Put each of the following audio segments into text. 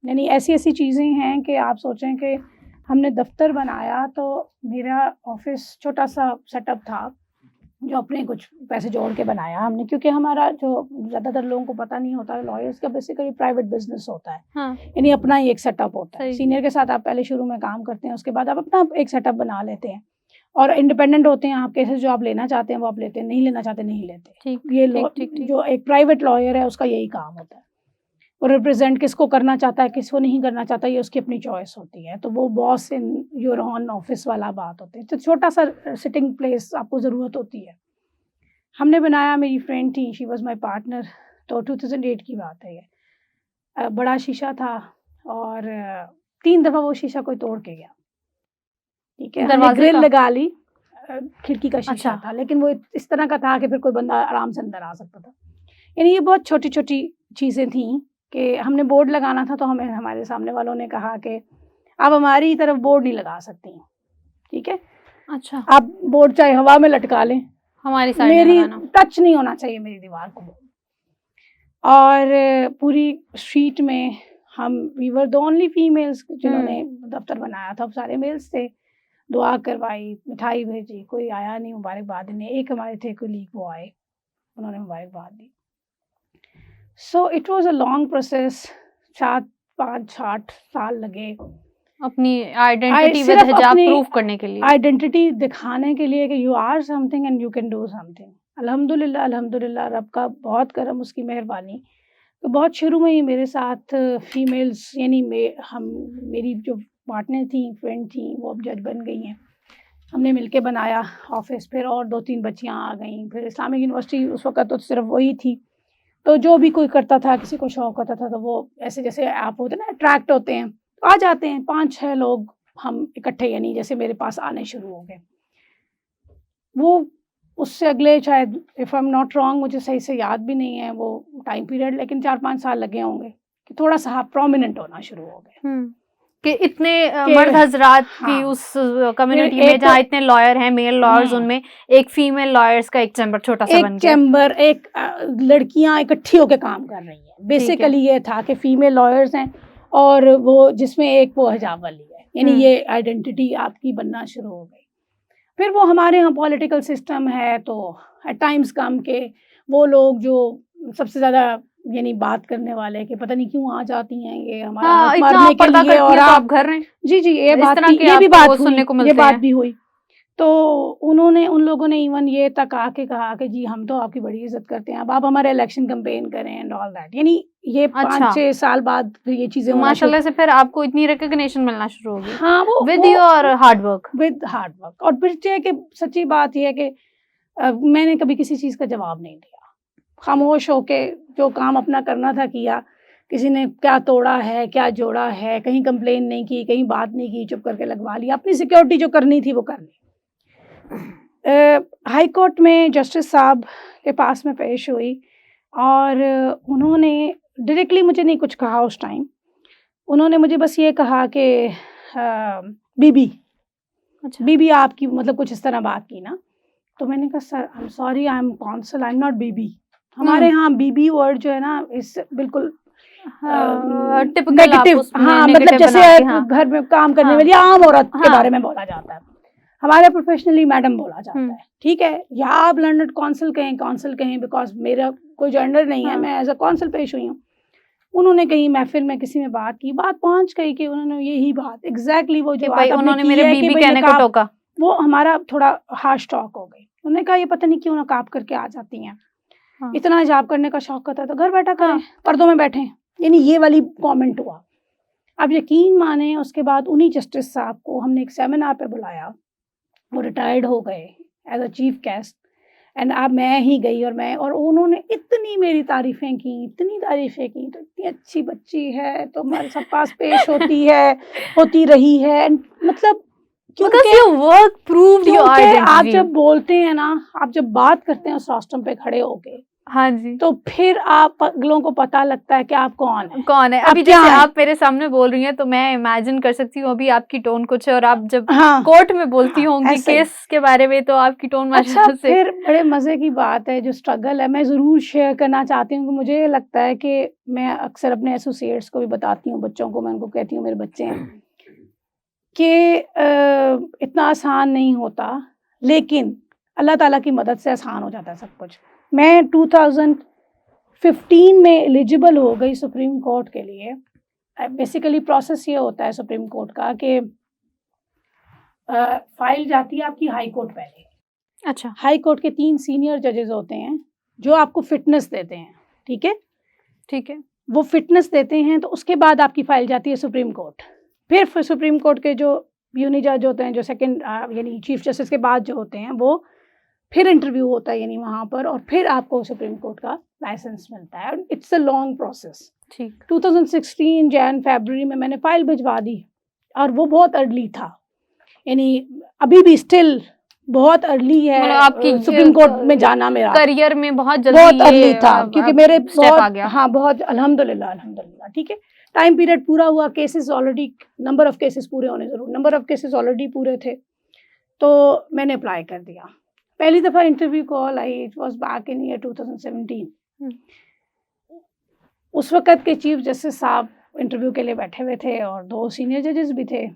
यानी ऐसी ऐसी चीज़ें हैं कि आप सोचें कि हमने दफ्तर बनाया तो मेरा ऑफिस छोटा सा सेटअप था जो अपने कुछ पैसे जोड़ के बनाया हमने, क्योंकि हमारा जो ज़्यादातर लोगों को पता नहीं होता, लॉयर्स का बेसिकली प्राइवेट बिजनेस होता है। हाँ, यानी अपना ही एक सेटअप होता है। सही। सीनियर के साथ आप पहले शुरू में काम करते हैं, उसके बाद आप अपना एक सेटअप बना लेते हैं और इंडिपेंडेंट होते हैं। आप केसेस जो आप लेना चाहते हैं वो आप लेते हैं, नहीं लेना चाहते नहीं लेते। ठीक, ये ठीक। जो एक प्राइवेट लॉयर है उसका यही काम होता है। वो रिप्रेजेंट किसको करना चाहता है, किसको नहीं करना चाहता, ये उसकी अपनी चॉइस होती है। तो वो boss in your on office वाला बात होती है। तो छोटा सा सिटिंग प्लेस आपको ज़रूरत होती है। हमने बनाया, मेरी फ्रेंड थी, शी वाज़ माय पार्टनर। तो 2008 की बात है ये। बड़ा शीशा था और 3 दफ़ा वो शीशा कोई तोड़ के गया। ठीक है, हमने दरवाजे ग्रिल का? लगा ली, खिड़की का शीशा अच्छा। था, लेकिन वो इस तरह का था कि फिर कोई बंदा आराम से अंदर आ सकता था। यानी ये बहुत छोटी-छोटी चीज़ें थीं कि हमने बोर्ड लगाना था तो हमें हमारे सामने वालों ने कहा कि आप हमारी तरफ बोर्ड नहीं लगा सकती, ठीक है? अच्छा, आप बोर्ड चाहे हवा में लटका लें, हमारी साइड नहीं मेरी लगाना। टच नहीं होना चाहिए मेरी दीवार को। और पूरी स्ट्रीट में हम we were the only females जिन्होंने दफ्तर बनाया था। सारे मेल्स थे। दुआ करवाई, मिठाई भेजी, कोई आया नहीं, मुबारकबाद नहीं। एक हमारे थे कोलीग, वो आए, उन्होंने मुबारकबाद दी। So it was a long process. 5-8 साल लगे अपनी आइडेंटिटी विद सिर्फ हिजाब अपनी प्रूव करने के लिए। आइडेंटिटी दिखाने के लिए कि you are something and you can do something. अल्हम्दुलिल्लाह, अल्हम्दुलिल्लाह, रब का बहुत करम, उसकी मेहरबानी। तो बहुत शुरू में ही मेरे साथ फीमेल्स, यानी मेरी जो पार्टनर थी, फ्रेंड थी, वो अब जज बन गई हैं। हमने मिलके बनाया ऑफिस, फिर और 2-3 बच्चियां आ गईं। फिर इस्लामिक यूनिवर्सिटी उस वक़्त तो सिर्फ वही थी। तो जो भी कोई करता था, किसी को शौक होता था, तो वो ऐसे जैसे आप होते हैं ना, अट्रैक्ट होते हैं, आ जाते हैं 5-6 लोग हम इकट्ठे, यानी जैसे मेरे पास आने शुरू हो गए। वो उससे अगले शायद, if I am not wrong, मुझे सही से याद भी नहीं है वो टाइम पीरियड, लेकिन 4-5 साल लगे होंगे कि थोड़ा-सा प्रोमिनेंट होना शुरू हो गए। कि इतने कि मर्द हजरात की हाँ, उस कम्युनिटी फिर में एक जहाँ इतने लॉयर हैं, मेल लॉयर्स, हुँ, उनमें एक फीमेल लॉयर्स का एक चैम्बर छोटा सा एक बन गया। चैम्बर, एक लड़कियाँ इकट्ठी होके काम कर रही हैं। ठीक है। बेसिकली ये था कि फीमेल लॉयर्स हैं और वो जिसमें एक वो हिजाब वाली है, यानी ये आइडेंटिटी आपकी बनना शुरू हो गई। फिर वो हमारे यहाँ पॉलिटिकल सिस्टम है, तो एट टाइम्स कम के वो लोग जो सबसे ज़्यादा यानी बात करने वाले कि पता नहीं क्यों आ जाती हैं ये हमारा हाँ, हक इतना मारने आप के पर्दा लिए, करती और हैं तो आप आप घर हैं। जी, ये इस बात तरह भी, के ये भी आपको बात वो हुई, सुनने को ये मिलते बात हैं। भी हुई। तो उन लोगों ने इवन ये तक आके कहा कि जी हम तो आपकी बड़ी इज़्ज़त करते हैं, अब आप हमारे इलेक्शन कैंपेन करें एंड ऑल दैट। यानी ये अच्छा, 5-6 साल बाद फिर ये चीज़ें होना शुरू। माशाल्लाह से फिर आपको इतनी रिकॉग्निशन मिलना शुरू होगी हाँ, with your hard work. With hard work. और फिर ये है कि सच्ची बात ये है कि मैंने कभी किसी चीज़ का जवाब नहीं दिया। खामोश होके जो काम अपना करना था किया। किसी ने क्या तोड़ा है, क्या जोड़ा है, कहीं कंप्लेन नहीं की, कहीं बात नहीं की, चुप करके लगवा लिया। अपनी सिक्योरिटी जो करनी थी वो कर ली। हाई कोर्ट में जस्टिस साहब के पास में पेश हुई और उन्होंने डायरेक्टली मुझे नहीं कुछ कहा उस टाइम। उन्होंने मुझे बस ये कहा कि बीबी, अच्छा, बीबी आपकी, मतलब कुछ इस तरह बात की ना। तो मैंने कहा sir I am sorry, I am consul, I am not बीबी। हमारे यहाँ बीबी वर्ड जो है ना, इस बिल्कुल टिपिकल आप नेगेटिव, उसमें हाँ, मतलब नेगेटिव जैसे बना के, हाँ, घर में काम करने हाँ, वाली आम औरत के हाँ, बारे में बोला जाता है। हमारे प्रोफेशनली मैडम बोला जाता है, ठीक है? या आप लर्नड कौंसल कहें बिकॉज़ मेरा कोई जेंडर नहीं है, हाँ, मैं एज़ अ कौंसल पेश हुई हूँ। उन्होंने कहीं महफ़िल में किसी ने बात की, बात पहुँच गई कि उन्होंने यही बात एग्ज़ैक्टली वो कि जो भाई बात आपने उन्होंने की मेरे है कि बीबी भई कहने को नकाब, टोका। वो हमारा थोड़ा हार्श टॉक हो गई। उन्होंने कहा ये पता नहीं क्यों नकाब करके आ जाती हैं। हाँ, इतना हिजाब करने का शौक होता है तो घर बैठा करें, हाँ, पर्दों में बैठें। यानी ये वाली कमेंट हुआ। अब यकीन माने उसके बाद उन्हीं जस्टिस साहब को हमने एक सेमिनार पे बुलाया। वो रिटायर्ड हो गए as a chief guest and अब मैं ही गई और उन्होंने इतनी मेरी तारीफ़ें की, इतनी तारीफ़ें की, तो इतनी अच्छी बच्ची है, तो हमारे सब पास पेश होती है, होती रही है। मतलब because your work proved your क्योंकि आप identity. जब बोलते हैं ना, आप जब बात करते हैं उस रोस्टम पे खड़े होके, हाँ जी। तो फिर आप अगलों को पता लगता है कि आप कौन है। कौन है? आप अभी क्या जैसे हैं? आप मेरे सामने बोल रही हैं तो मैं इमेजिन कर सकती हूँ अभी आपकी टोन कुछ है और आप जब हाँ, कोर्ट में बोलती हाँ, होंगी ऐसे ही। केस के बारे में तो आपकी टोन अच्छा, माशाल्लाह से फिर बड़े मज़े की बात है, जो स्ट्रगल है मैं ज़रूर शेयर करना चाहती हूँ कि मुझे ये लगता है कि मैं अक्सर अपने एसोसिएट्स को भी बताती हूँ, बच्चों को मैं उनको कहती हूँ, मेरे बच्चे हैं, कि इतना आसान नहीं होता, लेकिन अल्लाह ताला की मदद से आसान हो जाता है सब कुछ। मैं 2015 में एलिजिबल हो गई सुप्रीम कोर्ट के लिए। बेसिकली प्रोसेस ये होता है सुप्रीम कोर्ट का कि फाइल जाती है आपकी हाई कोर्ट पहले। अच्छा, हाई कोर्ट के 3 सीनियर जजेस होते हैं, जो आपको फिटनेस देते हैं, ठीक है? ठीक है। वो फिटनेस देते हैं, तो उसके बाद आपकी फाइल जाती है सुप्रीम कोर्ट। फिर सुप्रीम कोर्ट के जो यूनि जज होते हैं, जो सेकंड यानी चीफ जस्टिस के बाद जो होते हैं, वो फिर इंटरव्यू होता है यानी वहाँ पर, और फिर आपको सुप्रीम कोर्ट का लाइसेंस मिलता है। It's a long process. ठीक। 2016 फरवरी में मैंने फाइल भिजवा दी, और वो बहुत अर्ली था, यानी अभी भी स्टिल बहुत अर्ली है मतलब आपकी सुप्रीम कोर्ट में जाना मेरा करियर में बहुत बहुत जल्दी अर्ली ये था, क्योंकि मेरे स्टेप आ बहुत गया। हाँ बहुत अल्हम्दुलिल्लाह अल्हम्दुलिल्लाह ठीक है। टाइम पीरियड पूरा हुआ, cases already, number of cases पूरे होने जरूर, नंबर ऑफ केसेस ऑलरेडी पूरे थे, तो मैंने अप्लाई कर दिया। पहली दफ़ा interview call I, it was back in year 2017। उस वक़्त के चीफ जस्टिस साहब इंटरव्यू के लिए बैठे हुए थे, और 2 सीनियर जजेस भी थे।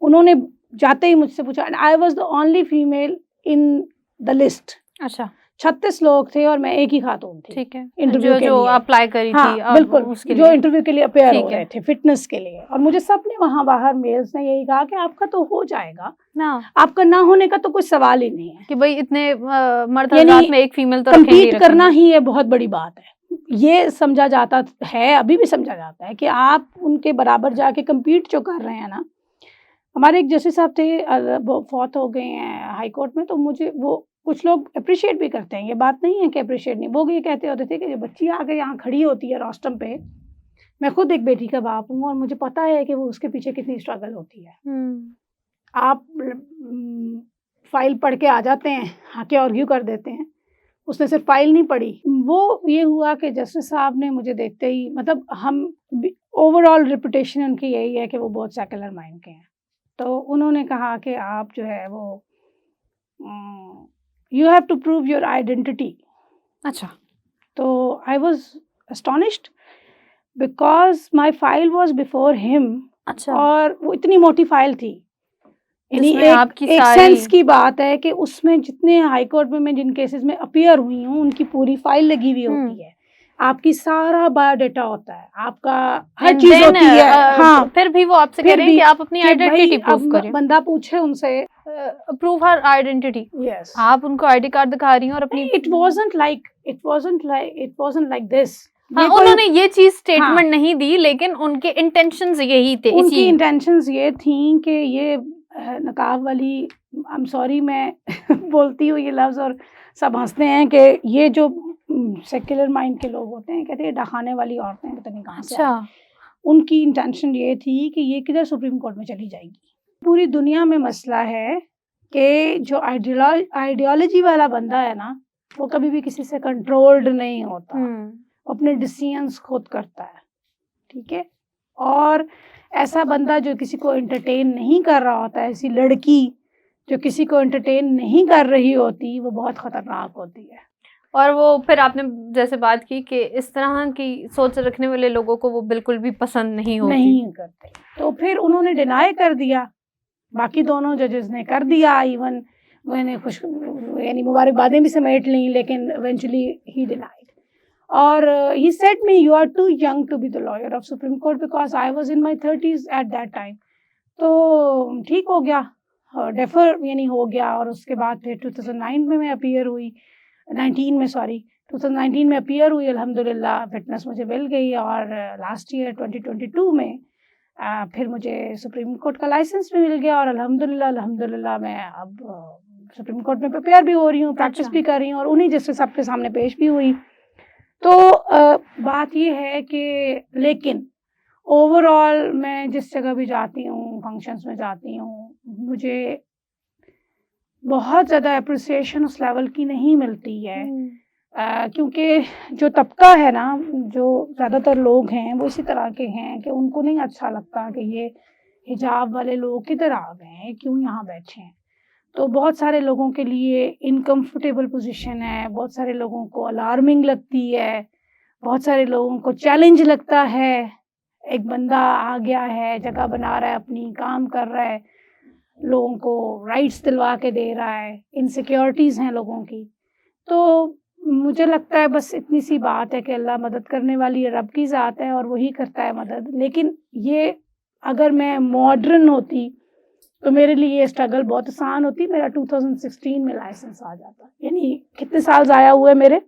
उन्होंने जाते ही मुझसे पूछा, and I was the only female in the list. अच्छा, 36 लोग थे और मैं एक ही खातून थी ठीक है। इंटरव्यू के जो लिए। अप्लाई करी थी हाँ बिल्कुल, उसके जो लिए। इंटरव्यू के लिए अपेयर हो ठीक है। रहे थे फिटनेस के लिए, और मुझे सबने वहाँ बाहर मेल्स ने यही कहा कि आपका तो हो जाएगा, ना आपका ना होने का तो कोई सवाल ही नहीं है, कि भाई इतने मर्द यानी हज़रात में एक फीमेल तो रखेंगे ही कम्पीट करना रखेंगे। ही ये बहुत बड़ी बात है। ये समझा जाता है, अभी भी समझा जाता है कि आप उनके बराबर जाके कम्पीट जो कर रहे हैं ना। हमारे एक जस्टिस साहब थे, वो फौत हो गए हैं हाई कोर्ट में, तो मुझे वो कुछ लोग अप्रिशिएट भी करते हैं, ये बात नहीं है कि अप्रिशिएट नहीं, वो ये कहते होते थे कि जो बच्ची आके यहाँ खड़ी होती है रोस्टम पे, मैं खुद एक बेटी का बाप हूँ और मुझे पता है कि वो उसके पीछे कितनी स्ट्रगल होती है। आप फाइल पढ़ के आ जाते हैं, आके आर्ग्यू कर देते हैं, उसने सिर्फ फाइल नहीं पढ़ी। वो ये हुआ कि जस्टिस साहब ने मुझे देखते ही, मतलब हम ओवरऑल रेपुटेशन उनकी यही है कि वो बहुत सेकुलर माइंड के हैं, तो उन्होंने कहा कि आप जो है वो you have to prove your identity. अच्छा, तो I was astonished because my file was before him, अच्छा। और वो इतनी मोटी फाइल थी, यानी जिसमें आपकी एक सारी सेंस की बात है कि उसमें जितने हाई कोर्ट में मैं जिन केसेस में अपीयर हुई हूँ, उनकी पूरी फाइल लगी हुई होती है, आपकी सारा बायोडाटा होता है, आपका हर एंड चीज देन होती है। हाँ, फिर भी वो आपसे कह फिर रहे हैं भी कि आप अपनी कि आइडेंटिटी भाई प्रूव अब करें। बंदा पूछे उनसे, प्रूव हर आइडेंटिटी। यस, आप उनको आईडी कार्ड दिखा रही हैं और अपनी इट वाजंट लाइक दिस। हाँ, ये कोई उन्होंने ये चीज हाँ, स्टेटमेंट नहीं दी, लेकिन उनके इंटेंशंस यही थे। उनकी इसी इंटेंशंस ये थी कि ये नकाब वाली, आई एम सॉरी मैं बोलती हूँ ये लफ्ज़ और सब हंसते हैं कि ये जो सेक्युलर माइंड के लोग होते हैं, कहते हैं डहाने वाली औरतें पता नहीं कहाँ से आई। अच्छा, उनकी इंटेंशन ये थी कि ये किधर सुप्रीम कोर्ट में चली जाएगी। पूरी दुनिया में मसला है कि जो आइडियोलॉजी वाला बंदा है ना, वो कभी भी किसी से कंट्रोल्ड नहीं होता, अपने डिसीजंस खुद करता है, ठीक है। और ऐसा बंदा जो किसी को एंटरटेन नहीं कर रहा होता, ऐसी लड़की जो किसी को एंटरटेन नहीं कर रही होती, वो बहुत खतरनाक होती है। और वो फिर आपने जैसे बात की कि इस तरह की सोच रखने वाले लोगों को वो बिल्कुल भी पसंद नहीं होती। नहीं करते, तो फिर उन्होंने डिनाई कर दिया, बाकी दोनों जजेस ने कर दिया, इवन मैंने खुश यानी मुबारकबादें भी समेट ली, लेकिन इवेंचुअली ही डिनाइड। और he said me you are too young to be the lawyer of Supreme Court because I was in my 30s at that time। तो ठीक हो गया, डेफर यानी हो गया। और उसके बाद फिर 2009 में मैं अपीयर हुई, 2019 में अपीयर हुई, अल्हम्दुलिल्लाह फिटनेस मुझे मिल गई। और लास्ट ईयर 2022 में फिर मुझे सुप्रीम कोर्ट का लाइसेंस भी मिल गया, और अल्हम्दुलिल्लाह मैं अब सुप्रीम कोर्ट में प्रिपेयर भी हो रही हूँ, प्रैक्टिस भी कर रही हूँ, और उन्हीं जस्टिस सबके सामने पेश भी हुई। तो बात ये है कि लेकिन ओवरऑल मैं जिस जगह भी जाती हूँ, फंक्शंस में जाती हूँ, मुझे बहुत ज़्यादा अप्रिसिएशन उस लेवल की नहीं मिलती है। क्योंकि जो तबका है ना, जो ज़्यादातर लोग हैं वो इसी तरह के हैं कि उनको नहीं अच्छा लगता कि ये हिजाब वाले लोग किधर आ गए हैं, क्यों यहाँ बैठे हैं। तो बहुत सारे लोगों के लिए इनकम्फर्टेबल पोज़ीशन है, बहुत सारे लोगों को अलार्मिंग लगती है, बहुत सारे लोगों को चैलेंज लगता है। एक बंदा आ गया है, जगह बना रहा है अपनी, काम कर रहा है, लोगों को राइट्स दिलवा के दे रहा है, इनसिक्योरिटीज़ हैं लोगों की। तो मुझे लगता है बस इतनी सी बात है कि अल्लाह मदद करने वाली रब की ज़ात है और वही करता है मदद। लेकिन ये अगर मैं मॉडर्न होती तो मेरे लिए ये स्ट्रगल बहुत आसान होती। मेरा 2016 में लाइसेंस आ जाता। यानी कितने साल ज़ाया हुए मेरे?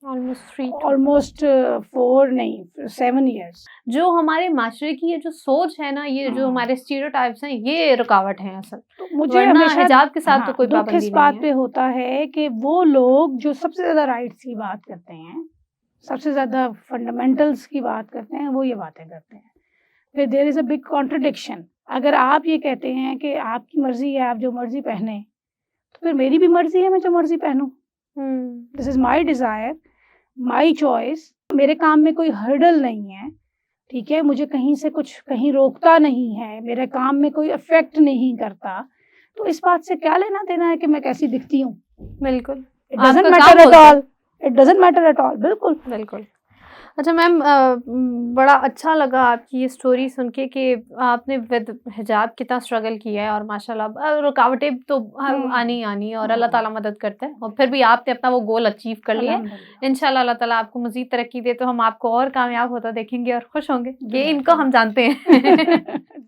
ऑलमोस्ट 4 नहीं 7 इयर्स। जो हमारे माशरे की ये जो सोच है ना, ये जो हमारे स्टीरियोटाइप्स हैं, ये रुकावट है असल। तो मुझे वरना हमेशा हिजाब के साथ तो कोई दुःख पाबंदी इस नहीं बात है। पे होता है कि वो लोग जो सबसे ज़्यादा राइट्स की बात करते हैं, सबसे ज़्यादा फंडामेंटल्स की बात करते हैं, वो ये बातें करते हैं। फिर there is a big contradiction. अगर आप ये कहते हैं कि आपकी मर्ज़ी है, आप जो मर्ज़ी पहने, तो फिर मेरी भी मर्ज़ी है, मैं जो मर्ज़ी पहनूँ। This is my desire, my choice. मेरे काम में कोई हर्डल नहीं है, ठीक है? मुझे कहीं से कुछ कहीं रोकता नहीं है, मेरे काम में कोई इफ़ेक्ट नहीं करता। तो इस बात से क्या लेना-देना है कि मैं कैसी दिखती हूँ? बिल्कुल। इट डज़न्ट आपका काम मैटर एट बोलता है। All, it doesn't matter at all, बिल्कुल। बिल्कुल। अच्छा मैम, बड़ा अच्छा लगा आपकी ये स्टोरी सुन के कि आपने विद हिजाब कितना स्ट्रगल किया है और माशाल्लाह रुकावटें तो आनी ही आनी है और अल्लाह ताला मदद करता है और फिर भी आपने अपना वो गोल अचीव कर लिया है। अल्हम्दुलिल्लाह। इंशाल्लाह अल्लाह ताला आपको मज़ीद तरक्की दे तो हम आपको और कामयाब होता देखेंगे और खुश होंगे। ये इनको हम जानते हैं।